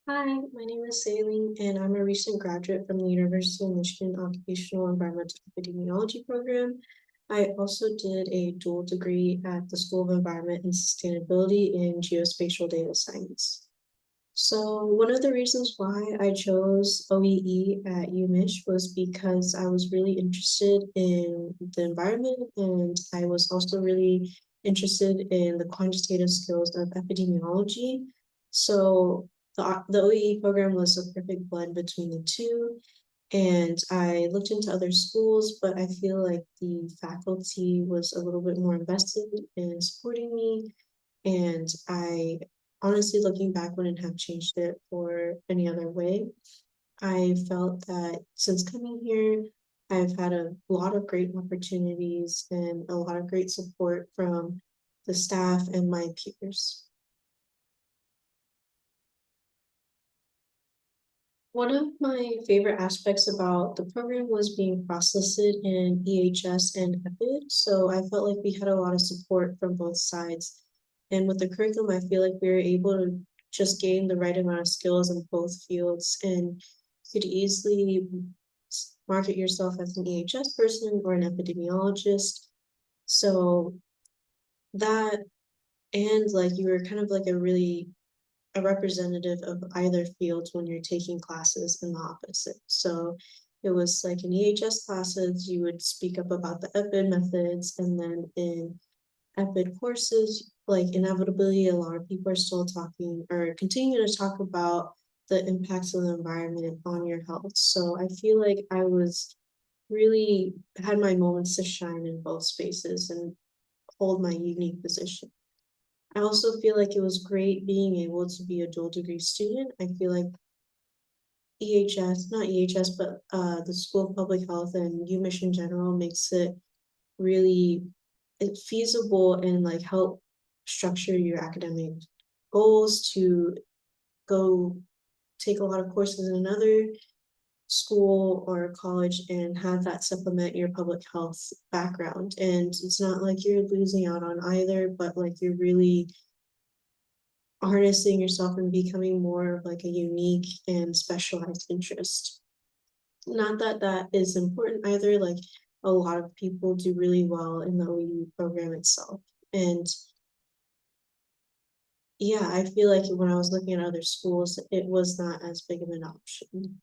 Hi, my name is Sailing, and I'm a recent graduate from the University of Michigan Occupational Environmental Epidemiology program. I also did a dual degree at the School of Environment and Sustainability in Geospatial Data Science. So one of the reasons why I chose OEE at UMich was because I was really interested in the environment, and I was also really interested in the quantitative skills of epidemiology. So the OEE program was a perfect blend between the two. And I looked into other schools, but I feel like the faculty was a little bit more invested in supporting me, and I honestly, looking back, wouldn't have changed it for any other way. I felt that since coming here, I've had a lot of great opportunities and a lot of great support from the staff and my peers. One of my favorite aspects about the program was being cross-listed in EHS and EPID, so I felt like we had a lot of support from both sides. And with the curriculum, I feel like we were able to just gain the right amount of skills in both fields, and you could easily market yourself as an EHS person or an epidemiologist. So that, and like you were kind of like a representative of either field when you're taking classes in the opposite. So it was like in EHS classes, you would speak up about the EPID methods, and then in EPID courses, like inevitably, a lot of people are still talking or continue to talk about the impacts of the environment on your health. So I feel like I was really had my moments to shine in both spaces and hold my unique position. I also feel like it was great being able to be a dual degree student. I feel like not EHS, but the School of Public Health and UMich in general makes it really feasible and like help structure your academic goals to go take a lot of courses in another school or college and have that supplement your public health background. And it's not like you're losing out on either, but like you're really harnessing yourself and becoming more of like a unique and specialized interest. Not that that is important either, like a lot of people do really well in the OEU program itself. And yeah, I feel like when I was looking at other schools, it was not as big of an option.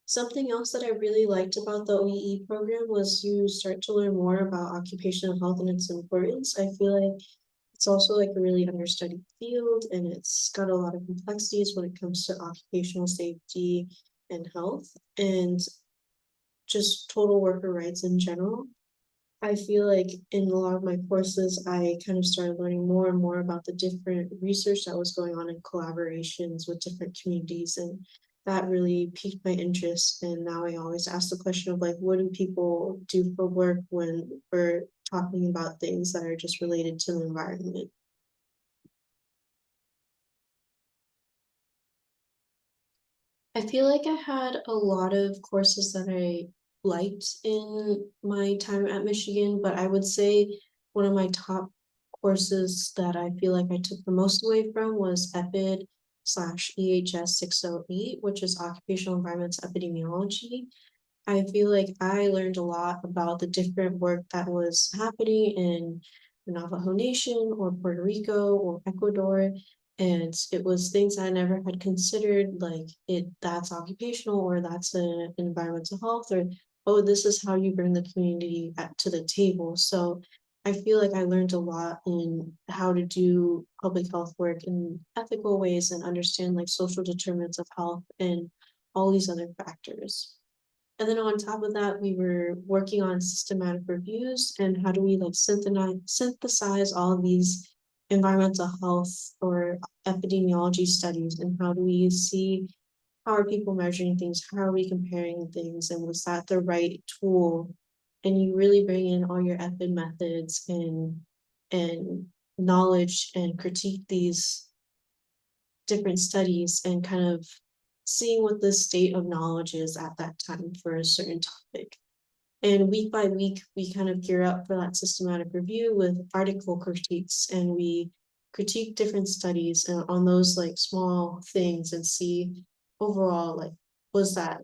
Something else that I really liked about the OEE program was you start to learn more about occupational health and its importance. I feel like it's also like a really understudied field, and it's got a lot of complexities when it comes to occupational safety and health and just total worker rights in general. I feel like in a lot of my courses, I kind of started learning more and more about the different research that was going on in collaborations with different communities. And that really piqued my interest. And now I always ask the question of like, what do people do for work when we're talking about things that are just related to the environment? I feel like I had a lot of courses that I liked in my time at Michigan, but I would say one of my top courses that I feel like I took the most away from was EPID/EHS 608, which is Occupational Environments Epidemiology. I feel like I learned a lot about the different work that was happening in the Navajo Nation or Puerto Rico or Ecuador. And it was things I never had considered, like that's occupational or that's an environmental health, or oh, this is how you bring the community to the table. So I feel like I learned a lot in how to do public health work in ethical ways and understand like social determinants of health and all these other factors. And then on top of that, we were working on systematic reviews and how do we like synthesize all of these environmental health or epidemiology studies, and how do we see how are people measuring things, how are we comparing things, and was that the right tool? And you really bring in all your EPID methods and knowledge and critique these different studies and kind of seeing what the state of knowledge is at that time for a certain topic. And week by week, we kind of gear up for that systematic review with article critiques, and we critique different studies and on those like small things and see overall like was that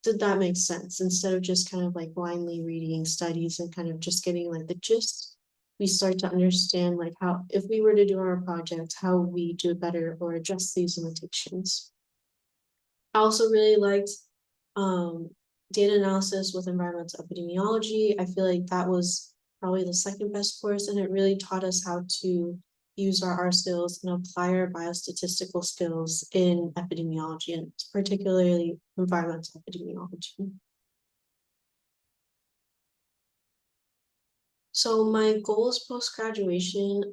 did that make sense instead of just kind of like blindly reading studies and kind of just getting like the gist. We start to understand like how if we were to do our project, how we do it better or address these limitations. I also really liked um, data analysis with environmental epidemiology. I feel like that was probably the second best course, and it really taught us how to use our R skills and apply our biostatistical skills in epidemiology, and particularly environmental epidemiology. So my goals post-graduation,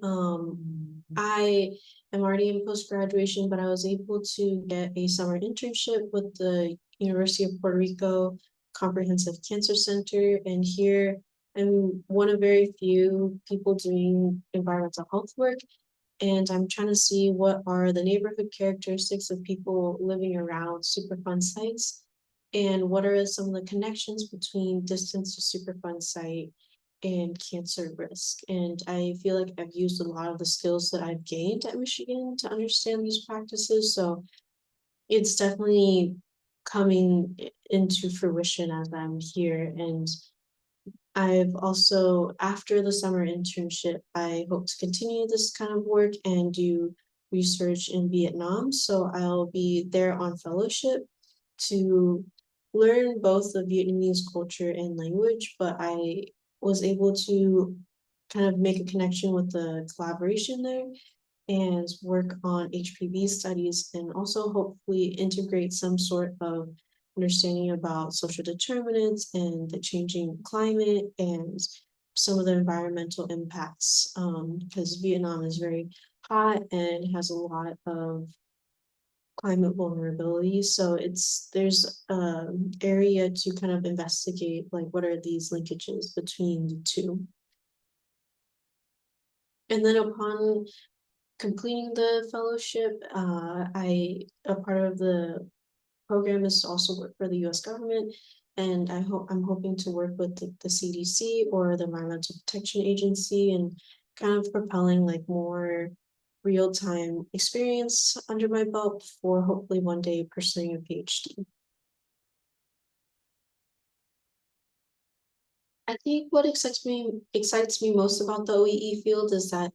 I am already in post-graduation, but I was able to get a summer internship with the University of Puerto Rico Comprehensive Cancer Center. And here I'm one of very few people doing environmental health work. And I'm trying to see what are the neighborhood characteristics of people living around Superfund sites and what are some of the connections between distance to Superfund site and cancer risk. And I feel like I've used a lot of the skills that I've gained at Michigan to understand these practices. So it's definitely coming into fruition as I'm here. And I've also, after the summer internship, I hope to continue this kind of work and do research in Vietnam. So I'll be there on fellowship to learn both the Vietnamese culture and language, but I was able to kind of make a connection with the collaboration there and work on HPV studies and also hopefully integrate some sort of understanding about social determinants and the changing climate and some of the environmental impacts because Vietnam is very hot and has a lot of climate vulnerability. So there's area to kind of investigate like what are these linkages between the two. And then upon completing the fellowship, a part of the program is to also work for the U.S. government, and I'm hoping to work with the CDC or the Environmental Protection Agency, and kind of propelling like more real-time experience under my belt before hopefully one day pursuing a PhD. I think what excites me most about the OEE field is that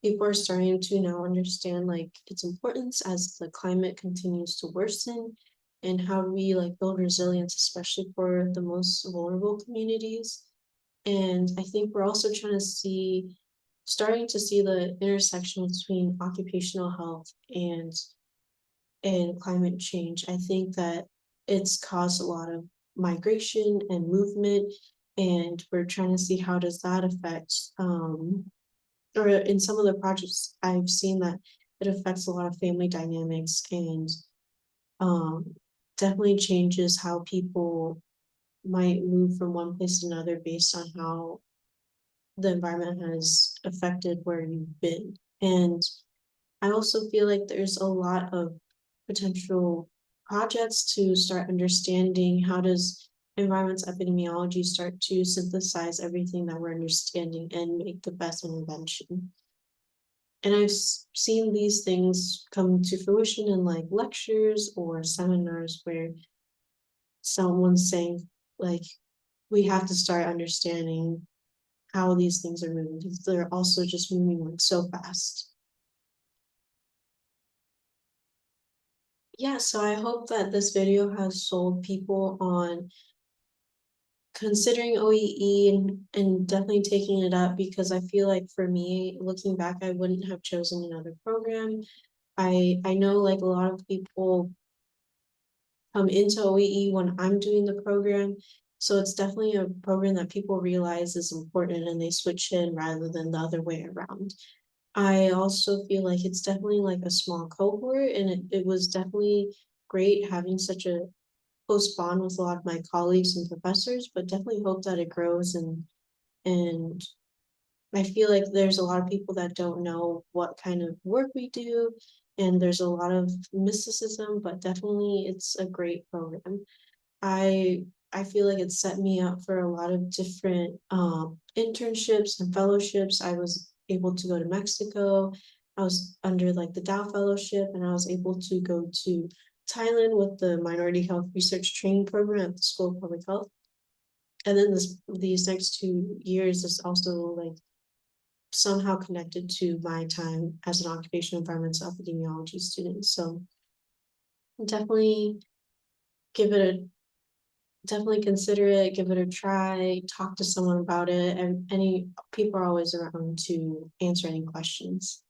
people are starting to now understand like its importance as the climate continues to worsen and how do we like build resilience, especially for the most vulnerable communities. And I think we're also starting to see the intersection between occupational health and climate change. I think that it's caused a lot of migration and movement, and we're trying to see how does that affect or in some of the projects I've seen that it affects a lot of family dynamics and um, definitely changes how people might move from one place to another based on how the environment has affected where you've been. And I also feel like there's a lot of potential projects to start understanding how does environmental epidemiology start to synthesize everything that we're understanding and make the best intervention. And I've seen these things come to fruition in like lectures or seminars where someone's saying like we have to start understanding how these things are moving because they're also just moving like so fast. Yeah, so I hope that this video has sold people on considering OEE and definitely taking it up because I feel like for me, looking back, I wouldn't have chosen another program. I know like a lot of people come into OEE when I'm doing the program. So it's definitely a program that people realize is important and they switch in rather than the other way around. I also feel like it's definitely like a small cohort and it was definitely great having such a close bond with a lot of my colleagues and professors, but definitely hope that it grows and I feel like there's a lot of people that don't know what kind of work we do, and there's a lot of mysticism, but definitely it's a great program. I I feel like it set me up for a lot of different internships and fellowships. I was able to go to Mexico I was under like the Dow Fellowship, and I was able to go to Thailand with the Minority Health Research Training Program at the School of Public Health. And then these next 2 years is also like somehow connected to my time as an occupational environmental epidemiology student. So definitely give it a definitely consider it, give it a try, talk to someone about it, and any people are always around to answer any questions.